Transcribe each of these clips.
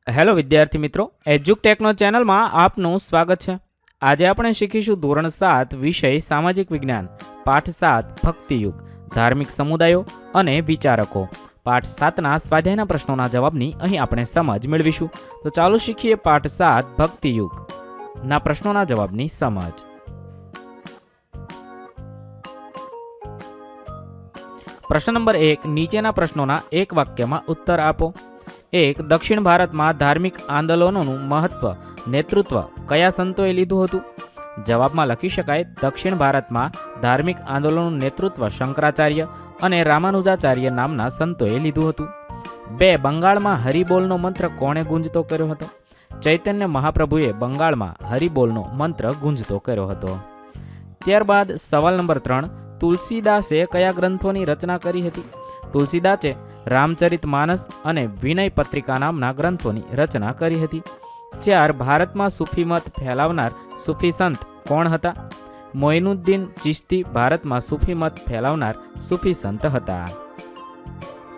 Hello વિદ્યાર્થી મિત્રો, એજ્યુકટેકનો ચેનલમાં આપનું સ્વાગત છે. આજે આપણે શીખીશું ધોરણ 7 વિષય સામાજિક વિજ્ઞાન, પાઠ 7 ભક્તિયુગ, ધાર્મિક સમુદાયો અને વિચારકો. પાઠ 7ના સ્વાધ્યાયના પ્રશ્નોના જવાબની અહીં આપણે સમજ મેળવીશું. તો ચાલો શીખીએ પાઠ 7 ભક્તિયુગ ના પ્રશ્નોના જવાબની સમજ. પ્રશ્ન નંબર 1, નીચેના પ્રશ્નોના એક વાક્યમાં ઉત્તર આપો. 1. દક્ષિણ ભારતમાં ધાર્મિક આંદોલનોનું મહત્વ નેતૃત્વ કયા સંતોએ લીધું હતું? જવાબમાં લખી શકાય, દક્ષિણ ભારતમાં ધાર્મિક આંદોલનનું નેતૃત્વ શંકરાચાર્ય અને રામાનુજાચાર્ય નામના સંતોએ લીધું હતું. 2. બંગાળમાં હરિબોલનો મંત્ર કોણે ગુંજતો કર્યો હતો? ચૈતન્ય મહાપ્રભુએ બંગાળમાં હરિબોલનો મંત્ર ગુંજતો કર્યો હતો. ત્યારબાદ સવાલ નંબર 3, તુલસીદાસે કયા ગ્રંથોની રચના કરી હતી? તુલસીદાસે રામચરિતમાનસ અને વિનય પત્રિકા નામના ગ્રંથોની રચના કરી હતી. 4. ભારતમાં સૂફી મત ફેલાવનાર સૂફી સંત કોણ હતા? મોઇનુદ્દીન ચિશ્તી ભારતમાં સૂફી મત ફેલાવનાર સૂફી સંત હતા.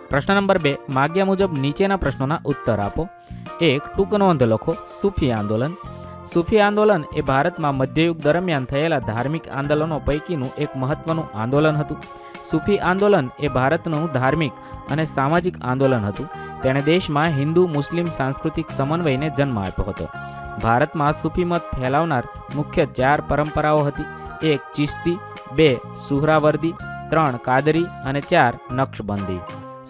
પ્રશ્ન નંબર 2, માગ્યા મુજબ નીચેના પ્રશ્નોના ઉત્તર આપો. 1. ટૂંક નોંધ લખો. સૂફી આંદોલન. સૂફી આંદોલન એ ભારતમાં મધ્યયુગ દરમિયાન થયેલા ધાર્મિક આંદોલનો પૈકીનું એક મહત્વનું આંદોલન હતું. સૂફી આંદોલન એ ભારતનું ધાર્મિક અને સામાજિક આંદોલન હતું. તેણે દેશમાં હિન્દુ મુસ્લિમ સાંસ્કૃતિક સમન્વયને જન્મ આપ્યો હતો. ભારતમાં સૂફી મત ફેલાવનાર મુખ્ય 4 પરંપરાઓ હતી. 1. ચિશ્તી, 2. સુહરાવર્દી, 3. કાદરી અને 4. નક્શબંધી.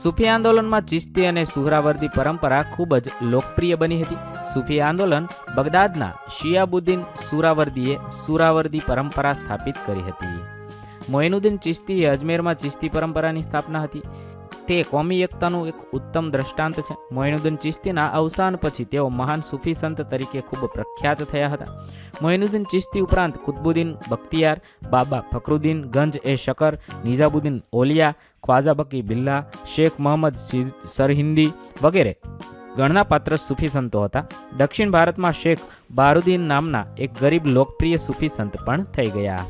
સૂફી આંદોલનમાં ચિશ્તી અને સુહરાવર્દી પરંપરા ખૂબ જ લોકપ્રિય બની હતી. સૂફી આંદોલન બગદાદના શિયાબુદ્દીન સુહરાવર્દીએ સુહરાવર્દી પરંપરા સ્થાપિત કરી હતી. મોઇનુદ્દીન ચિશ્તીએ અજમેરમાં ચિશ્તી પરંપરાની સ્થાપના હતી. તે કોમી એકતાનું એક ઉત્તમ દ્રષ્ટાંત છે. મોઇનુદ્દીન ચિશ્તીના અવસાન પછી તેઓ મહાન સૂફી સંત તરીકે ખૂબ પ્રખ્યાત થયા હતા. મોઇનુદ્દીન ચિશ્તી ઉપરાંત કુતબુદ્દીન બખ્તિયાર, બાબા ફખરુદ્દીન ગંજ એ શકર, નિઝામુદ્દીન ઓલિયા, ખ્વાજા બકી બિલ્લા, શેખ મોહમ્મદ સરહિંદી વગેરે ગણનાપાત્ર સૂફી સંતો હતા. દક્ષિણ ભારતમાં શેખ બારુદ્દીન નામના એક ગરીબ લોકપ્રિય સૂફી સંત પણ થઈ ગયા.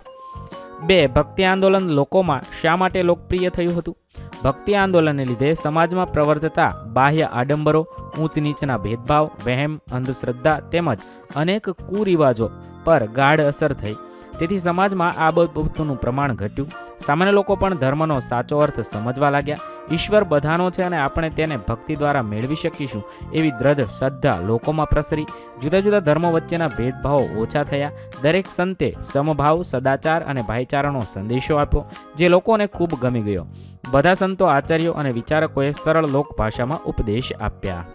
2. ભક્તિ આંદોલન લોકોમાં શા માટે લોકપ્રિય થયું હતું? ભક્તિ આંદોલનને લીધે સમાજમાં પ્રવર્તતા બાહ્ય આડંબરો, ઊંચ નીચના ભેદભાવ, વહેમ, અંધશ્રદ્ધા તેમજ અનેક કુરિવાજો પર ગાઢ અસર થઈ. તેથી સમાજમાં આ બાબતોનું પ્રમાણ ઘટ્યું. સામાન્ય લોકો પણ ધર્મનો સાચો અર્થ સમજવા લાગ્યા. ઈશ્વર બધાનો છે અને આપણે તેને ભક્તિ દ્વારા મેળવી શકીશું એવી દ્રઢ શ્રદ્ધા લોકોમાં પ્રસરી. જુદા જુદા ધર્મો વચ્ચેના ભેદભાવો ઓછા થયા. દરેક સંતે સમભાવ, સદાચાર અને ભાઈચારાનો સંદેશો આપ્યો, જે લોકોને ખૂબ ગમી ગયો. બધા સંતો, આચાર્યો અને વિચારકોએ સરળ લોકભાષામાં ઉપદેશ આપ્યા.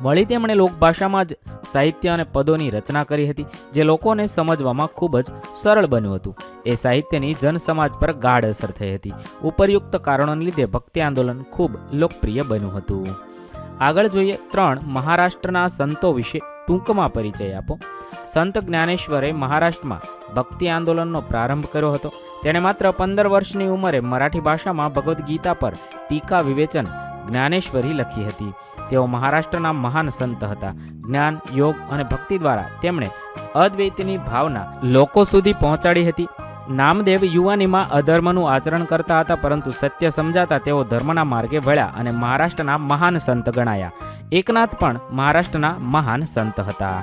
વળી તેમણે લોકભાષામાં જ સાહિત્ય અને પદોની રચના કરી હતી, જે લોકોને સમજવામાં ખૂબ જ સરળ બન્યું હતું. એ સાહિત્યની જનસમાજ પર ગાઢ અસર થઈ હતી. ઉપરયુક્ત કારણોને લીધે ભક્તિ આંદોલન ખૂબ લોકપ્રિય બન્યું હતું. આગળ જોઈએ. 3. મહારાષ્ટ્રના સંતો વિશે ટૂંકમાં પરિચય આપો. સંત જ્ઞાનેશ્વરે મહારાષ્ટ્રમાં ભક્તિ આંદોલનનો પ્રારંભ કર્યો હતો. તેણે માત્ર 15 વર્ષની ઉંમરે મરાઠી ભાષામાં ભગવદ્ ગીતા પર ટીકા વિવેચન જ્ઞાનેશ્વરી લખી હતી. તેઓ મહારાષ્ટ્રના મહાન સંત હતા. જ્ઞાન, યોગ અને ભક્તિ દ્વારા તેમણે અદ્વૈતની ભાવના લોકો સુધી પહોંચાડી હતી. નામદેવ યુવાનીમાં અધર્મનું આચરણ કરતા હતા, પરંતુ સત્ય સમજાતા તેઓ ધર્મના માર્ગે વળ્યા અને મહારાષ્ટ્રના મહાન સંત ગણાયા. એકનાથ પણ મહારાષ્ટ્રના મહાન સંત હતા.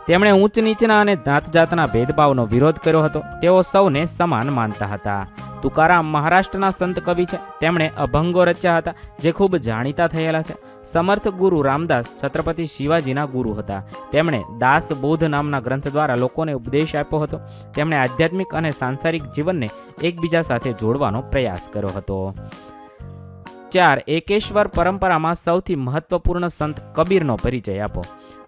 તેમણે ઊંચ નીચના અને જાત જાતના ભેદભાવનો વિરોધ કર્યો હતો. તેઓ સૌને સમાન માનતા હતા. તુકારામ મહારાષ્ટ્રના સંત કવિ છે. તેમણે અભંગો રચ્યા હતા, જે ખૂબ જાણીતા થયેલા છે. સમર્થ ગુરુ રામદાસ છત્રપતિ શિવાજીના ગુરુ હતા. તેમણે દાસ બોધ નામના ગ્રંથ દ્વારા લોકોને ઉપદેશ આપ્યો હતો. તેમણે આધ્યાત્મિક અને સાંસારિક જીવનને એકબીજા સાથે જોડવાનો પ્રયાસ કર્યો હતો. 4. એકેશ્વર પરંપરામાં સૌથી મહત્વપૂર્ણ સંત કબીરનો પરિચય આપો.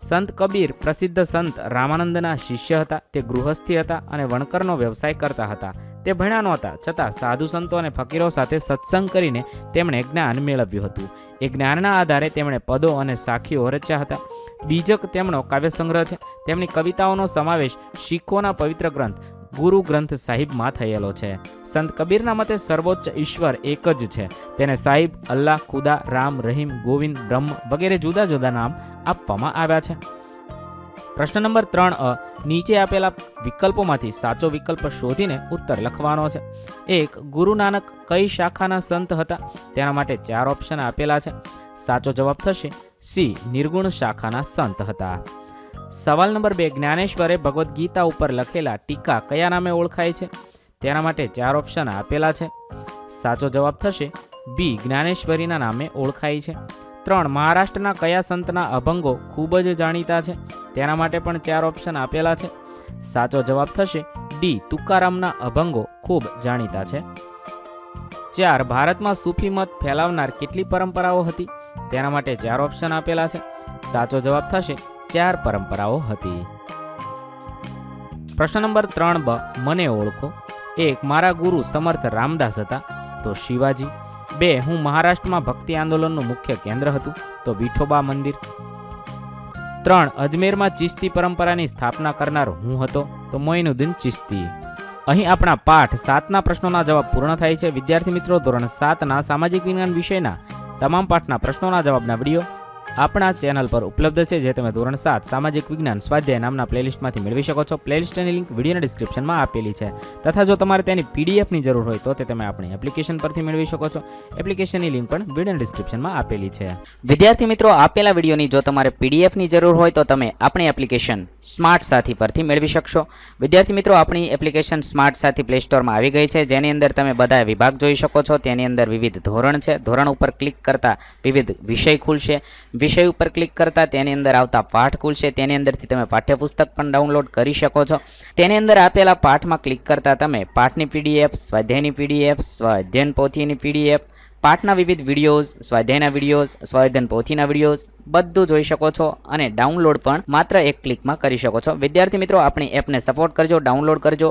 સંત કબીર પ્રસિદ્ધ સંત રામાનંદના શિષ્ય હતા. તે ગૃહસ્થી હતા અને વણકરનો વ્યવસાય કરતા હતા. તે ભણ્યા નહોતા, છતાં સાધુ સંતો અને ફકીરો સાથે સત્સંગ કરીને તેમણે જ્ઞાન મેળવ્યું હતું. એ જ્ઞાનના આધારે તેમણે પદો અને સાખીઓ રચ્યા હતા. બીજક તેમનો કાવ્ય સંગ્રહ છે. તેમની કવિતાઓનો સમાવેશ શીખોના પવિત્ર ગ્રંથ ગુરુ ગ્રંથ સાહિબમાં થયેલો છે. સંત કબીરના મતે સર્વોચ્ચ ઈશ્વર એક જ છે. તેને સાહિબ, અલ્લાહ, ખુદા, રામ, રહીમ, ગોવિંદ, બ્રહ્મ વગેરે જુદા જુદા નામ આપવામાં આવ્યા છે. પ્રશ્ન નંબર 3 નીચે આપેલા વિકલ્પોમાંથી સાચો વિકલ્પ શોધીને ઉત્તર લખવાનો છે. 1. ગુરુ નાનક કઈ શાખાના સંત હતા? તેના માટે 4 ઓપ્શન આપેલા છે. સાચો જવાબ થશે સી નિર્ગુણ શાખાના સંત હતા. સવાલ નંબર 2, જ્ઞાનેશ્વરે ભગવદ્ ગીતા ઉપર લખેલા ટીકા કયા નામે ઓળખાય છે? તેના માટે 4 ઓપ્શન આપેલા છે. સાચો જવાબ થશે બી, જ્ઞાનેશ્વરીના નામે ઓળખાય છે. 3, મહારાષ્ટ્રના કયા સંતના અભંગો ખૂબ જ જાણીતા છે? તેના માટે પણ 4 ઓપ્શન આપેલા છે. સાચો જવાબ થશે ડી, તુકારામના અભંગો ખૂબ જાણીતા છે. 4, ભારતમાં સૂફી મત ફેલાવનાર કેટલી પરંપરાઓ હતી? તેના માટે 4 ઓપ્શન આપેલા છે. સાચો જવાબ થશે 4 પરંપરાઓ હતી. પ્રશ્ન નંબર 3 બ, મને ઓળખો. 1, મારા ગુરુ સમર્થ રામદાસ હતા, તો શિવાજી. 2, હું મહારાષ્ટ્રમાં ભક્તિ આંદોલનનું મુખ્ય કેન્દ્ર હતું, તો વિઠોબા મંદિર. 3, અજમેરમાં ચિશ્તી પરંપરાની સ્થાપના કરનાર હું હતો, તો મોઇનુદ્દીન ચિશ્તી. અહીં આપણા પાઠ 7ના પ્રશ્નોના જવાબ પૂર્ણ થાય છે. વિદ્યાર્થી મિત્રો, ધોરણ 7ના સામાજિક વિજ્ઞાન વિષયના તમામ પાઠના પ્રશ્નોના જવાબના વિડીયો આપણા ચેનલ પર ઉપલબ્ધ છે, જે તમે ધોરણ 7 સામાજિક વિજ્ઞાન સ્વાધ્યાય નામના પ્લેલિસ્ટમાંથી મેળવી શકો છો. પ્લેલિસ્ટની લિંક વિડીયોના ડિસ્ક્રિપ્શનમાં આપેલી છે. તથા જો તમારે તેની પીડીએફની જરૂર હોય તો તે તમે આપણી એપ્લિકેશન પરથી મેળવી શકો છો. એપ્લિકેશનની લિંક પણ વિડીયોના ડિસ્ક્રિપ્શનમાં આપેલી છે. વિદ્યાર્થી મિત્રો, આપેલા વિડીયોની જો તમારે પીડીએફની જરૂર હોય તો તમે આપણી એપ્લિકેશન સ્માર્ટ સાથી પરથી મેળવી શકશો. વિદ્યાર્થી મિત્રો, આપણી એપ્લિકેશન સ્માર્ટ સાથી પ્લે સ્ટોરમાં આવી ગઈ છે, જેની અંદર તમે બધા વિભાગ જોઈ શકો છો. તેની અંદર વિવિધ ધોરણ છે. ધોરણ ઉપર ક્લિક કરતા વિવિધ વિષય ખુલશે. વિષય ઉપર ક્લિક કરતા તેની અંદર આવતા પાઠ ખુલશે. તેની અંદરથી તમે પાઠ્યપુસ્તક પણ ડાઉનલોડ કરી શકો છો. તેની અંદર આપેલા પાઠમાં ક્લિક કરતા તમે પાઠની પીડીએફ, સ્વાધ્યાયની પીડીએફ, સ્વાધ્યાયન પોથીની પીડીએફ, પાઠના વિવિધ વિડીયોઝ, સ્વાધ્યાયના વિડીયોઝ, સ્વાધ્યાયન પોથીના વિડીયોઝ બધું જોઈ શકો છો અને ડાઉનલોડ પણ માત્ર એક ક્લિકમાં કરી શકો છો. વિદ્યાર્થી મિત્રો, આપણી એપને સપોર્ટ કરજો, ડાઉનલોડ કરજો